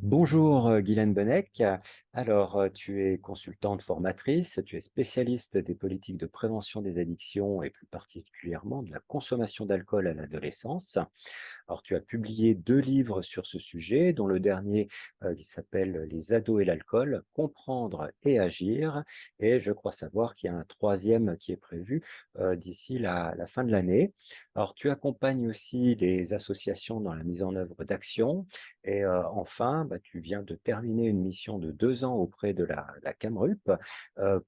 Bonjour Guylaine Bonnec. Alors, tu es consultante formatrice, tu es spécialiste des politiques de prévention des addictions et plus particulièrement de la consommation d'alcool à l'adolescence. Alors, tu as publié 2 livres sur ce sujet, dont le dernier, qui s'appelle «Les ados et l'alcool: comprendre et agir», et je crois savoir qu'il y a un troisième qui est prévu, d'ici la fin de l'année. Alors, tu accompagnes aussi les associations dans la mise en œuvre d'actions et enfin, bah, tu viens de terminer une mission de 2 ans auprès de la Camrup,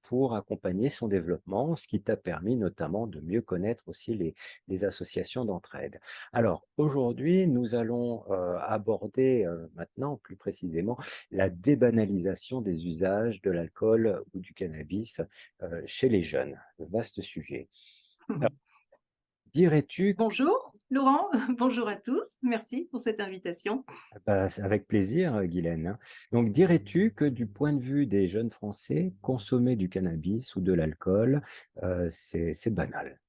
pour accompagner son développement, ce qui t'a permis notamment de mieux connaître aussi les associations d'entraide. Alors aujourd'hui, nous allons, aborder, maintenant plus précisément la débanalisation des usages de l'alcool ou du cannabis, chez les jeunes. Vaste sujet. Alors dirais-tu Bonjour Laurent, bonjour à tous, merci pour cette invitation. bah, c'est avec plaisir, Guylaine, hein. Donc dirais-tu que du point de vue des jeunes Français, consommer du cannabis ou de l'alcool, c'est banal?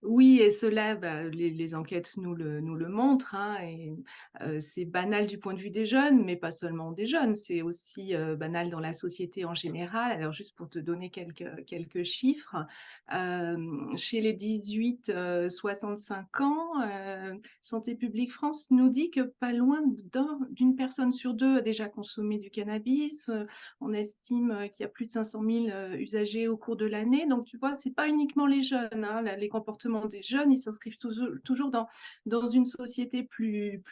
Oui, et cela, bah, les enquêtes nous le montrent, hein, et c'est banal du point de vue des jeunes, mais pas seulement des jeunes, c'est aussi, banal dans la société en général. Alors juste pour te donner quelques chiffres, chez les 18-65 ans, Santé publique France nous dit que pas loin d'une personne sur 2 a déjà consommé du cannabis. On estime, qu'il y a plus de 500 000 usagers au cours de l'année. Donc tu vois, c'est pas uniquement les jeunes, hein, les comportements des jeunes, ils s'inscrivent toujours dans une société plus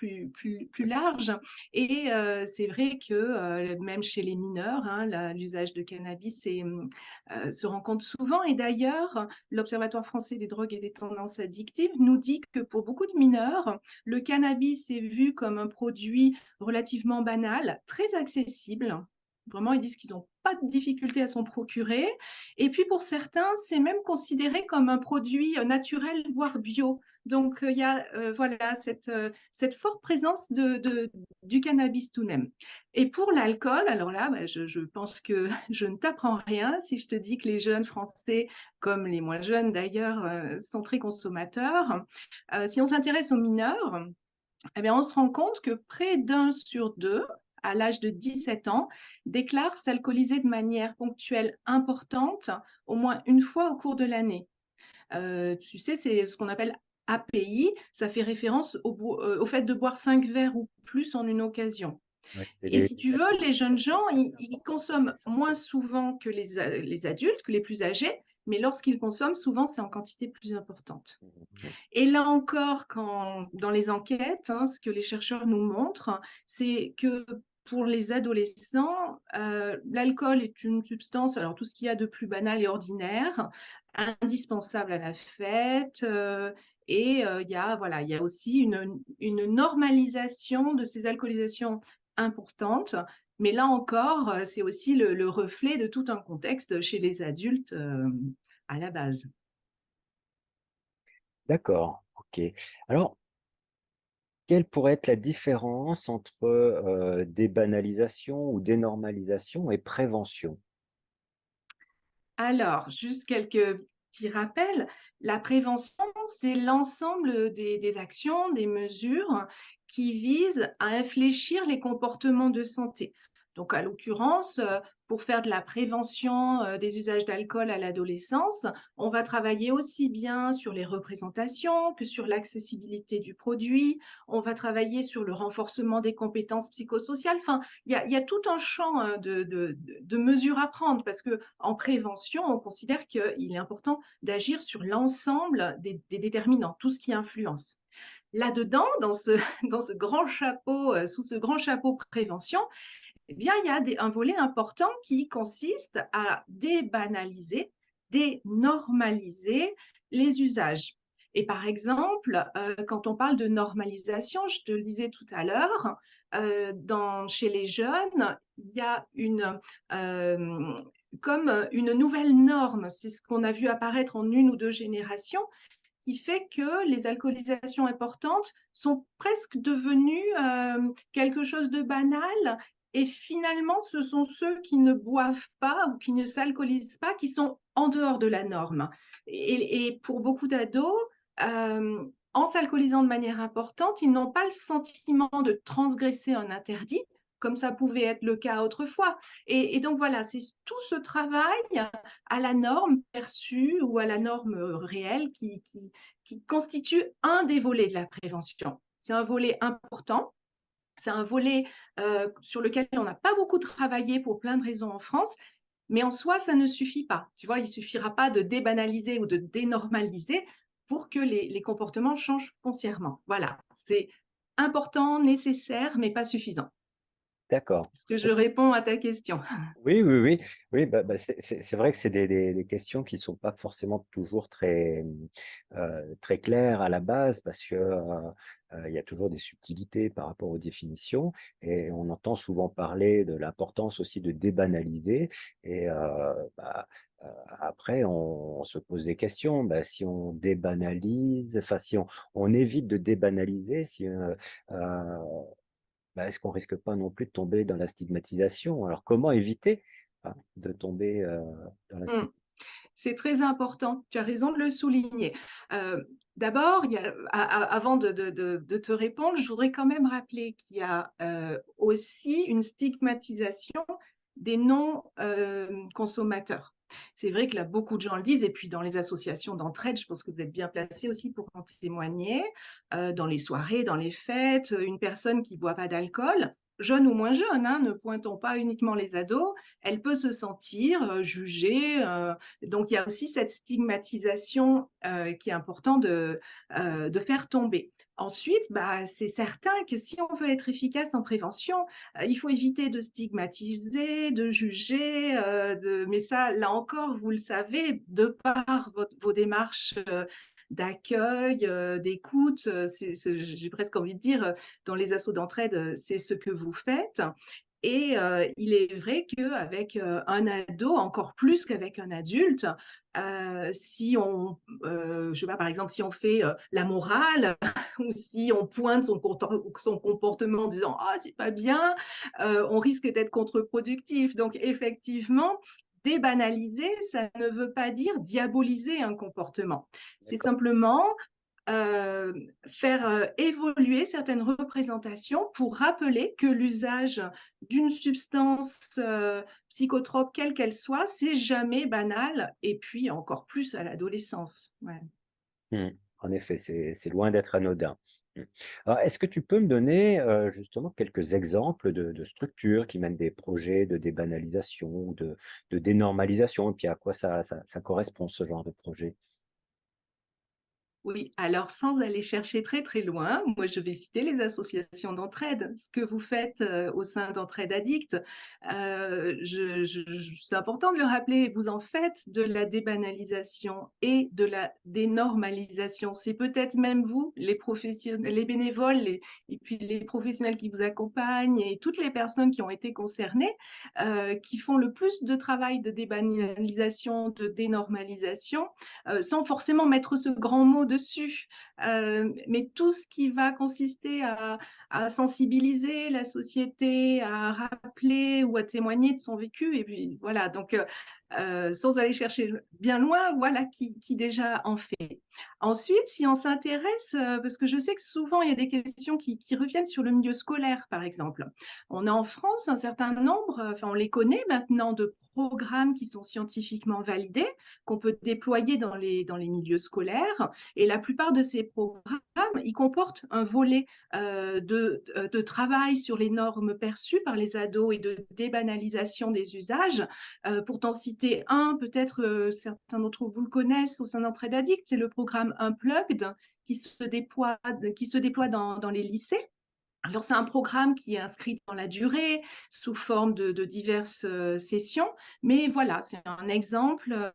large. Et c'est vrai que même chez les mineurs, hein, l'usage de cannabis se rencontre souvent. Et d'ailleurs, l'Observatoire français des drogues et des tendances addictives nous dit que pour beaucoup de mineurs, le cannabis est vu comme un produit relativement banal, très accessible. Vraiment, ils disent qu'ils n'ont pas de difficulté à s'en procurer. Et puis pour certains, c'est même considéré comme un produit naturel, voire bio. Donc il y a voilà cette forte présence du cannabis tout de même. Et pour l'alcool, alors là, bah, je pense que je ne t'apprends rien si je te dis que les jeunes Français, comme les moins jeunes d'ailleurs, sont très consommateurs. Si on s'intéresse aux mineurs, eh bien, on se rend compte que près d'un sur deux, à l'âge de 17 ans, déclare s'alcooliser de manière ponctuelle importante au moins une fois au cours de l'année. Tu sais, c'est ce qu'on appelle API, ça fait référence au fait de boire 5 verres ou plus en une occasion. Ouais, c'est Et les si tu veux, les jeunes gens, ils consomment c'est ça. moins souvent que les adultes, que les plus âgés, mais lorsqu'ils consomment, souvent, c'est en quantité plus importante. Mmh. Et là encore, dans les enquêtes, hein, ce que les chercheurs nous montrent, c'est que pour les adolescents, l'alcool est une substance, alors tout ce qu'il y a de plus banal et ordinaire, indispensable à la fête. Et voilà, il y a aussi une normalisation de ces alcoolisations importantes. Mais là encore, c'est aussi le reflet de tout un contexte chez les adultes à la base. D'accord, OK. Alors, quelle pourrait être la différence entre, débanalisation ou dénormalisation et prévention? Alors, juste quelques petits rappels. La prévention, c'est l'ensemble des actions, des mesures qui visent à infléchir les comportements de santé. Donc, à l'occurrence, pour faire de la prévention des usages d'alcool à l'adolescence, on va travailler aussi bien sur les représentations que sur l'accessibilité du produit. On va travailler sur le renforcement des compétences psychosociales. Enfin, il y a tout un champ de mesures à prendre parce que en prévention, on considère qu'il est important d'agir sur l'ensemble des déterminants, tout ce qui influence. Là-dedans, dans ce grand chapeau, sous ce grand chapeau prévention, eh bien, il y a un volet important qui consiste à débanaliser, dénormaliser les usages. Et par exemple, quand on parle de normalisation, je te le disais tout à l'heure, chez les jeunes, il y a comme une nouvelle norme, c'est ce qu'on a vu apparaître en une ou deux générations, qui fait que les alcoolisations importantes sont presque devenues quelque chose de banal. Et finalement, ce sont ceux qui ne boivent pas ou qui ne s'alcoolisent pas qui sont en dehors de la norme. Et pour beaucoup d'ados, en s'alcoolisant de manière importante, ils n'ont pas le sentiment de transgresser un interdit, comme ça pouvait être le cas autrefois. Et donc voilà, c'est tout ce travail à la norme perçue ou à la norme réelle qui constitue un des volets de la prévention. C'est un volet important. C'est un volet sur lequel on n'a pas beaucoup travaillé pour plein de raisons en France, mais en soi, ça ne suffit pas. Tu vois, il ne suffira pas de débanaliser ou de dénormaliser pour que les comportements changent foncièrement. Voilà, c'est important, nécessaire, mais pas suffisant. D'accord. Est-ce que je réponds à ta question? Oui, oui, oui. Oui, c'est vrai que c'est des questions qui sont pas forcément toujours très claires à la base parce que, il y a toujours des subtilités par rapport aux définitions et on entend souvent parler de l'importance aussi de débanaliser et heu, après on se pose des questions. Bah, si on débanalise, enfin si on évite de débanaliser, si, bah, est-ce qu'on risque pas non plus de tomber dans la stigmatisation? Alors comment éviter, hein, de tomber, dans la Mmh. stig C'est très important, tu as raison de le souligner. D'abord, il y a avant de te répondre, je voudrais quand même rappeler qu'il y a, aussi une stigmatisation des non, consommateurs. C'est vrai que là, beaucoup de gens le disent et puis dans les associations d'entraide, je pense que vous êtes bien placés aussi pour en témoigner. Dans les soirées, dans les fêtes, une personne qui boit pas d'alcool, jeune ou moins jeune, hein, ne pointons pas uniquement les ados, elle peut se sentir, jugée, donc il y a aussi cette stigmatisation qui est important de faire tomber. Ensuite, bah, c'est certain que si on veut être efficace en prévention, il faut éviter de stigmatiser, de juger, mais ça, là encore, vous le savez, de par vos démarches d'accueil, d'écoute, j'ai presque envie de dire, dans les assos d'entraide, c'est ce que vous faites. Et il est vrai qu'avec un ado, encore plus qu'avec un adulte, si on, je sais pas, par exemple, si on fait la morale ou si on pointe son comportement en disant ah c'est pas bien, on risque d'être contre-productif. Donc effectivement, débanaliser, ça ne veut pas dire diaboliser un comportement. C'est D'accord. simplement euh, faire évoluer certaines représentations pour rappeler que l'usage d'une substance psychotrope, quelle qu'elle soit, c'est jamais banal, et puis encore plus à l'adolescence. Ouais. Mmh. En effet, c'est loin d'être anodin. Mmh. Alors est-ce que tu peux me donner, justement quelques exemples de structures qui mènent des projets de débanalisation, de dénormalisation et puis à quoi ça correspond ce genre de projet? Oui, alors sans aller chercher très très loin, moi je vais citer les associations d'entraide. Ce que vous faites au sein d'Entraide Addict, c'est important de le rappeler, vous en faites de la débanalisation et de la dénormalisation. C'est peut-être même vous, les professionnels, les bénévoles, et puis les professionnels qui vous accompagnent et toutes les personnes qui ont été concernées, qui font le plus de travail de débanalisation, de dénormalisation sans forcément mettre ce grand mot dessus. Mais tout ce qui va consister à sensibiliser la société, à rappeler ou à témoigner de son vécu. Et puis voilà, donc sans aller chercher bien loin, voilà qui déjà en fait. Ensuite, si on s'intéresse, parce que je sais que souvent il y a des questions qui reviennent sur le milieu scolaire, par exemple. On a en France un certain nombre, enfin on les connaît maintenant, de programmes qui sont scientifiquement validés, qu'on peut déployer dans les milieux scolaires. Et la plupart de ces programmes, ils comportent un volet de travail sur les normes perçues par les ados et de débanalisation des usages. Pour t'en citer un, peut-être certains d'entre vous le connaissent au sein d'Entraide Addict, c'est le programme Unplugged qui se déploie dans les lycées. Alors, c'est un programme qui est inscrit dans la durée, sous forme de diverses sessions, mais voilà, c'est un exemple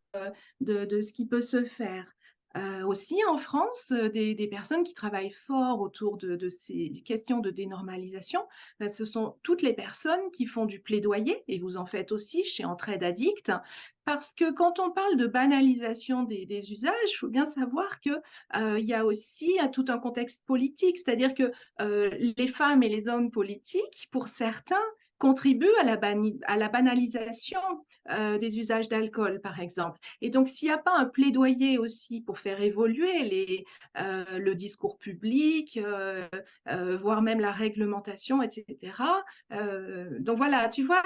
de ce qui peut se faire. Aussi, en France, des personnes qui travaillent fort autour de ces questions de dénormalisation, ben, ce sont toutes les personnes qui font du plaidoyer, et vous en faites aussi chez Entraide Addict, parce que quand on parle de banalisation des usages, il faut bien savoir que il y a aussi tout un contexte politique, c'est-à-dire que les femmes et les hommes politiques, pour certains, contribue à la banalisation des usages d'alcool, par exemple. Et donc, s'il n'y a pas un plaidoyer aussi pour faire évoluer le discours public, voire même la réglementation, etc. Donc voilà, tu vois,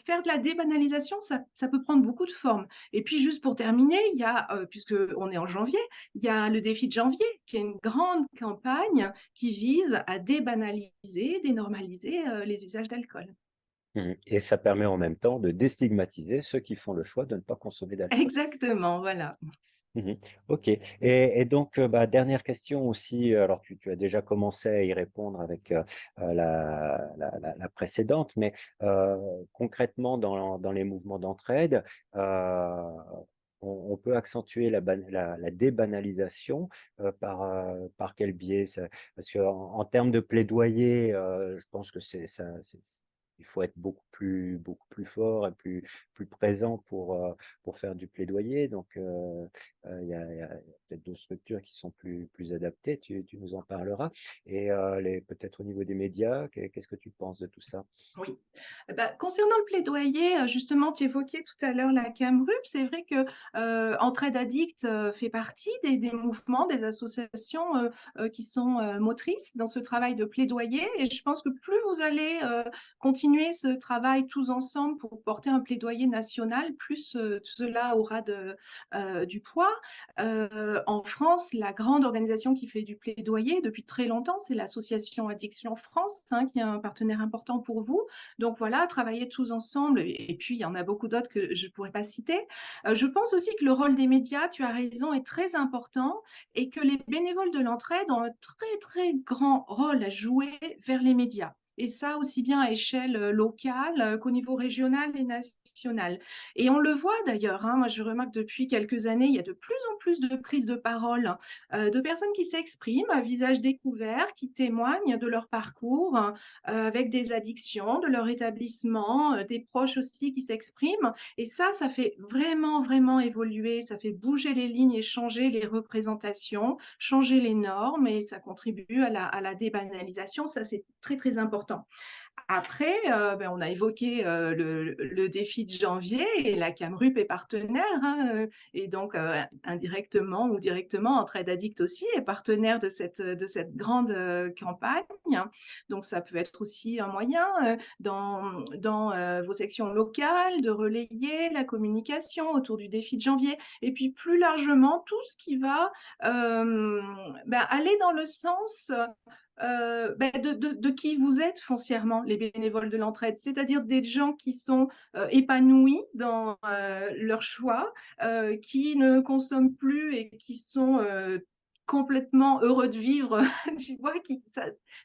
faire de la débanalisation, ça peut prendre beaucoup de formes. Et puis, juste pour terminer, il y a, puisqu'on est en janvier, il y a le défi de janvier, qui est une grande campagne qui vise à débanaliser, dénormaliser les usages d'alcool. Mmh, et ça permet en même temps de déstigmatiser ceux qui font le choix de ne pas consommer d'alcool. Exactement, voilà. Mmh. OK, et donc, bah, dernière question aussi, alors tu as déjà commencé à y répondre avec, la précédente, mais, concrètement dans les mouvements d'entraide, on peut accentuer la débanalisation, par quel biais? Parce qu'en termes de plaidoyer, je pense que c'est il faut être beaucoup plus fort et plus présent pour faire du plaidoyer, donc il y a peut-être d'autres structures qui sont plus adaptées, tu nous en parleras, et peut-être au niveau des médias, qu'est-ce que tu penses de tout ça? Oui. Bah, concernant le plaidoyer, justement, tu évoquais tout à l'heure la Camrup. C'est vrai que Entraide Addict fait partie des mouvements, des associations qui sont motrices dans ce travail de plaidoyer. Et je pense que plus vous allez continuer ce travail tous ensemble pour porter un plaidoyer national, plus cela aura du poids. En France, la grande organisation qui fait du plaidoyer depuis très longtemps, c'est l'association Addiction France, hein, qui est un partenaire important pour vous. Donc voilà, travailler tous ensemble. Et puis, il y en a beaucoup d'autres que je ne pourrais pas citer. Je pense aussi que le rôle des médias, tu as raison, est très important et que les bénévoles de l'entraide ont un très, très grand rôle à jouer vers les médias. Et ça, aussi bien à échelle locale qu'au niveau régional et national. Et on le voit d'ailleurs, hein, moi je remarque depuis quelques années, il y a de plus en plus de prises de parole de personnes qui s'expriment à visage découvert, qui témoignent de leur parcours, avec des addictions, de leur établissement, des proches aussi qui s'expriment. Et ça fait vraiment, vraiment évoluer, ça fait bouger les lignes et changer les représentations, changer les normes et ça contribue à la débanalisation. Ça, c'est très, très important. Après, on a évoqué le défi de janvier et la Camrup est partenaire, hein, et donc indirectement ou directement, Entraide Addict aussi est partenaire de cette grande campagne. Donc ça peut être aussi un moyen dans vos sections locales de relayer la communication autour du défi de janvier. Et puis plus largement, tout ce qui va aller dans le sens de qui vous êtes foncièrement, les bénévoles de l'entraide, c'est-à-dire des gens qui sont épanouis dans leur choix, qui ne consomment plus et qui sont complètement heureux de vivre, tu vois,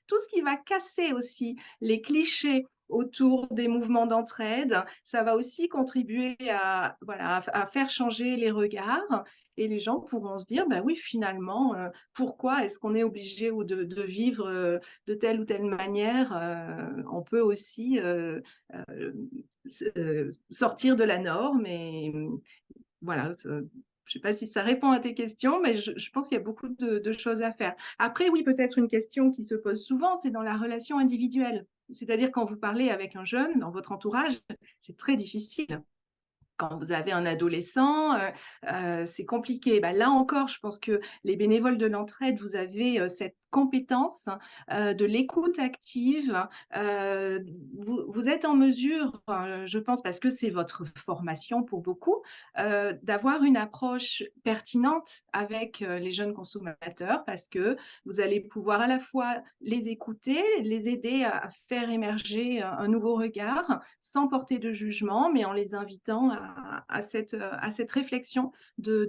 tout ce qui va casser aussi les clichés autour des mouvements d'entraide, ça va aussi contribuer à faire changer les regards et les gens pourront se dire, bah oui, finalement, pourquoi est-ce qu'on est obligé de vivre de telle ou telle manière? On peut aussi sortir de la norme et voilà. Je ne sais pas si ça répond à tes questions, mais je pense qu'il y a beaucoup de choses à faire. Après, oui, peut-être une question qui se pose souvent, c'est dans la relation individuelle. C'est-à-dire quand vous parlez avec un jeune dans votre entourage, c'est très difficile quand vous avez un adolescent, c'est compliqué. Bah, là encore, je pense que les bénévoles de l'entraide, vous avez cette compétence de l'écoute active. Vous êtes en mesure, je pense, parce que c'est votre formation pour beaucoup, d'avoir une approche pertinente avec les jeunes consommateurs parce que vous allez pouvoir à la fois les écouter, les aider à faire émerger un nouveau regard sans porter de jugement, mais en les invitant à cette réflexion de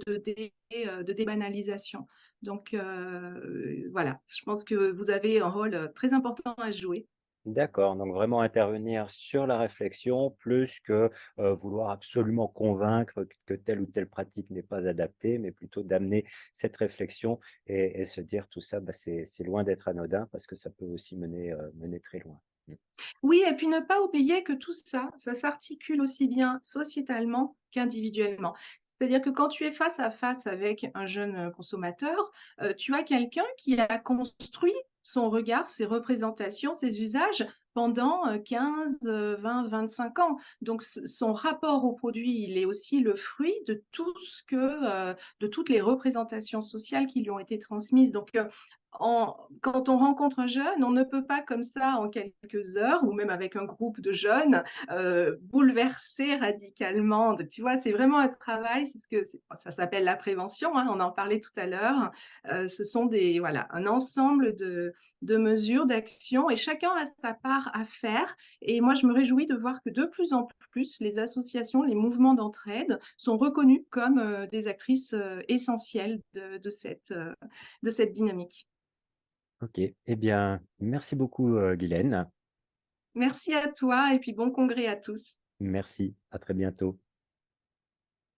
débanalisation. Donc voilà, je pense que vous avez un rôle très important à jouer. D'accord, donc vraiment intervenir sur la réflexion plus que, vouloir absolument convaincre que telle ou telle pratique n'est pas adaptée, mais plutôt d'amener cette réflexion et se dire tout ça, bah, c'est loin d'être anodin parce que ça peut aussi mener très loin. Mmh. Oui, et puis ne pas oublier que tout ça, ça s'articule aussi bien sociétalement qu'individuellement. C'est-à-dire que quand tu es face à face avec un jeune consommateur, tu as quelqu'un qui a construit son regard, ses représentations, ses usages pendant 15, 20, 25 ans. Donc son rapport au produit, il est aussi le fruit de tout ce que, de toutes les représentations sociales qui lui ont été transmises. Donc, quand on rencontre un jeune, on ne peut pas comme ça en quelques heures ou même avec un groupe de jeunes bouleverser radicalement. Tu vois, c'est vraiment un travail, ça s'appelle la prévention, hein, on en parlait tout à l'heure. Ce sont voilà, un ensemble de mesures, d'actions, et chacun a sa part à faire. Et moi, je me réjouis de voir que de plus en plus, les associations, les mouvements d'entraide sont reconnus comme des actrices essentielles de cette dynamique. Ok, eh bien, merci beaucoup, Guylaine. Merci à toi et puis bon congrès à tous. Merci, à très bientôt.